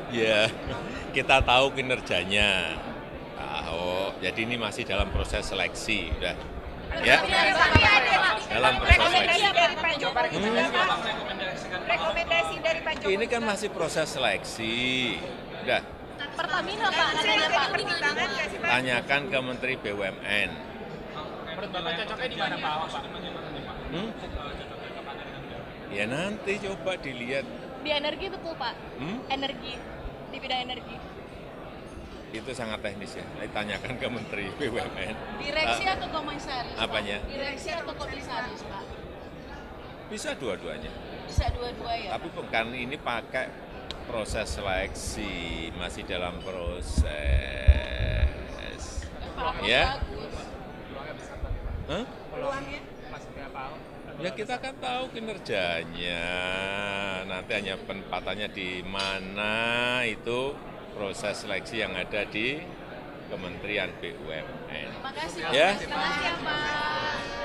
Ya, kita tahu kinerjanya. Ahok, jadi ini masih dalam proses seleksi, udah. Ya, dalam proses seleksi. Rekomendasi dari Pak Jokowi rekomendasi dari Pak Jokowi Ini kan masih proses seleksi, udah. Pertamina Pak, katanya Pak. pertimbangan nggak sih Pak? Tanyakan ke Menteri BUMN. Menurut Bapak cocoknya di mana Pak Ahok, Pak? Hmm? Ya nanti coba dilihat. Di energi betul Pak. Hmm? Energi, di bidang energi. Itu sangat teknis ya. Tanyakan ke Menteri BUMN. Direksi atau komisaris Pak? Apanya? Direksi atau komisaris Pak? Bisa dua-duanya. Bisa dua-dua ya. Tapi bukan ini pakai proses seleksi, masih dalam proses. Pak, Ya? bagus. Hah? Peluangnya Maksudnya Pak Ahok? Ya kita kan tahu kinerjanya. Nanti hanya penempatannya di mana itu proses seleksi yang ada di Kementerian BUMN. Terima kasih Ya. Pak. Terima kasih Pak.